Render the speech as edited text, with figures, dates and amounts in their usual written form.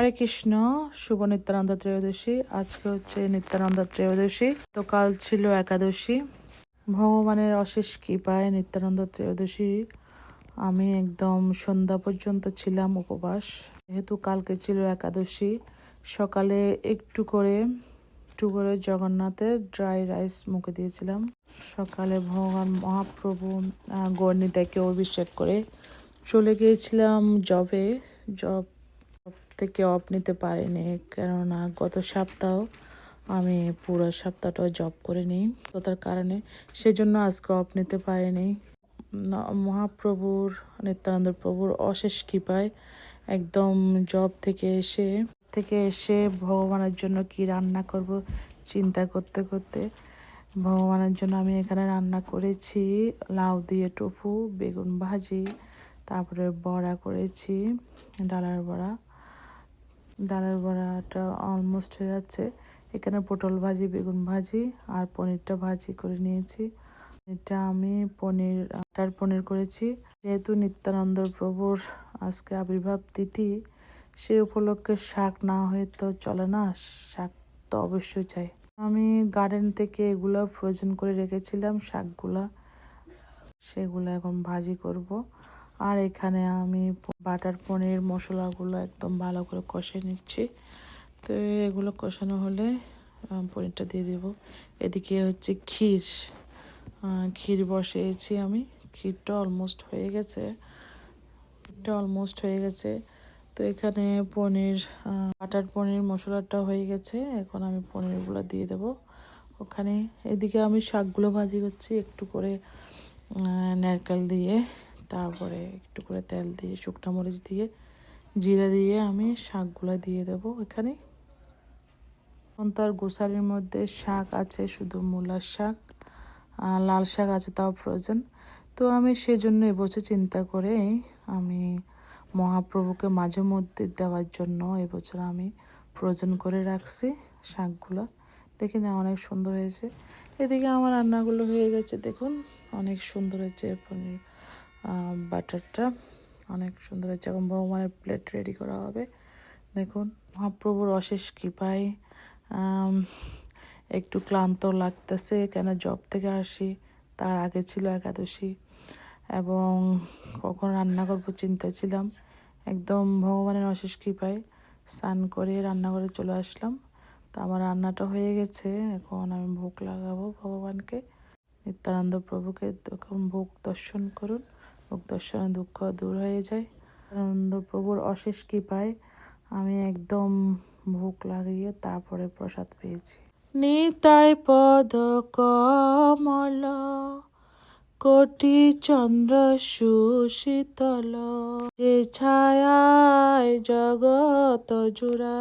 হরে কৃষ্ণ। শুভ নিত্যানন্দ ত্রয়োদশী। আজকে হচ্ছে নিত্যানন্দ ত্রয়োদশী। তো কাল ছিল একাদশী। ভগবানের অশেষ কৃপায় নিত্যানন্দ ত্রয়োদশী আমি একদম সন্ধ্যা পর্যন্ত ছিলাম উপবাস। যেহেতু কালকে ছিল একাদশী, সকালে একটু করে জগন্নাথের ড্রাই রাইস মুখে দিয়েছিলাম। সকালে ভগবান মহাপ্রভু গৌরনিতাইকে অভিষেক করে চলে গিয়েছিলাম জবে। জব থেকে অফ নিতে পারিনি, কেননা গত সপ্তাহ আমি পুরো সপ্তাহটা জব করে নিই, তো তার কারণে সেজন্য আজকে অফ নিতে পারিনি। মহাপ্রভুর নিত্যানন্দ প্রভুর অশেষ কৃপায় একদম জব থেকে এসে ভগবানের জন্য কি রান্না করব চিন্তা করতে করতে ভগবানের জন্য আমি এখানে রান্না করেছি লাউ দিয়ে টোফু, বেগুন ভাজি, তারপরে বড়া করেছি, ডালের বড়াটা অলমোস্ট হয়ে যাচ্ছে। এখানে পটল ভাজি, বেগুন ভাজি আর পনিরটা ভাজি করে নিয়েছি। এটা আমি পনির করেছি। যেহেতু নিত্যানন্দ প্রভুর আজকে আবির্ভাব তিথি, সে উপলক্ষে শাক না হয়ে তো চলে না, শাক তো অবশ্যই চাই। আমি গার্ডেন থেকে এগুলো ফ্রোজেন করে রেখেছিলাম সেগুলো এখন ভাজি করব। আর এখানে আমি বাটার পনির মশলাগুলো একদম ভালো করে কষে নিচ্ছি। তো এগুলো কষানো হলে পনিরটা দিয়ে দেব। এদিকে হচ্ছে ক্ষীর বসিয়েছি আমি। ক্ষীরটা অলমোস্ট হয়ে গেছে। তো এখানে বাটার পনির মশলাটা হয়ে গেছে। এখন আমি পনিরগুলো দিয়ে দেব ওখানে। এদিকে আমি শাকগুলো ভাজি করছি একটু করে নারকেল দিয়ে, তারপরে একটু করে তেল দিয়ে, শুকনো মরিচ দিয়ে, জিরা দিয়ে আমি শাকগুলো দিয়ে দেবো এখানে। এখন তো আর গোসারির মধ্যে শাক আছে, শুধু মূলার শাক, লাল শাক আছে, তাও ফ্রোজেন। তো আমি সেজন্য এবছর চিন্তা করে আমি মহাপ্রভুকে মাঝে মধ্যে দেওয়ার জন্য এবছর আমি ফ্রোজেন করে রাখছি শাকগুলো। দেখি না, অনেক সুন্দর হয়েছে। এদিকে আমার রান্নাগুলো হয়ে গেছে, দেখুন অনেক সুন্দর হয়েছে। পনির বাটারটা অনেক সুন্দর হয়েছে। এখন ভগবানের প্লেট রেডি করা হবে। দেখুন মহাপ্রভুর অশেষ কৃপায় একটু ক্লান্ত লাগতেছে, কেন জব থেকে আসি, তার আগে ছিল একাদশী, এবং কখন রান্না করবো চিন্তা ছিলাম। একদম ভগবানের অশেষ কৃপায় স্নান করে রান্নাঘরে চলে আসলাম। তো আমার রান্নাটা হয়ে গেছে। এখন আমি ভোগ লাগাবো ভগবানকে, নিত্যানন্দ প্রভুকে। তখন ভোগ দর্শন করুন, ভোগ দর্শনে দুঃখ দূর হয়ে যায়। নিত্যানন্দ প্রভুর অশেষ কৃপায় আমি একদম ভোগ লাগিয়ে তারপরে প্রসাদ পেয়েছি। নিতাই পদ কমল, কোটি চন্দ্র সুশীতল, যে ছায়ায় জগত জুড়া।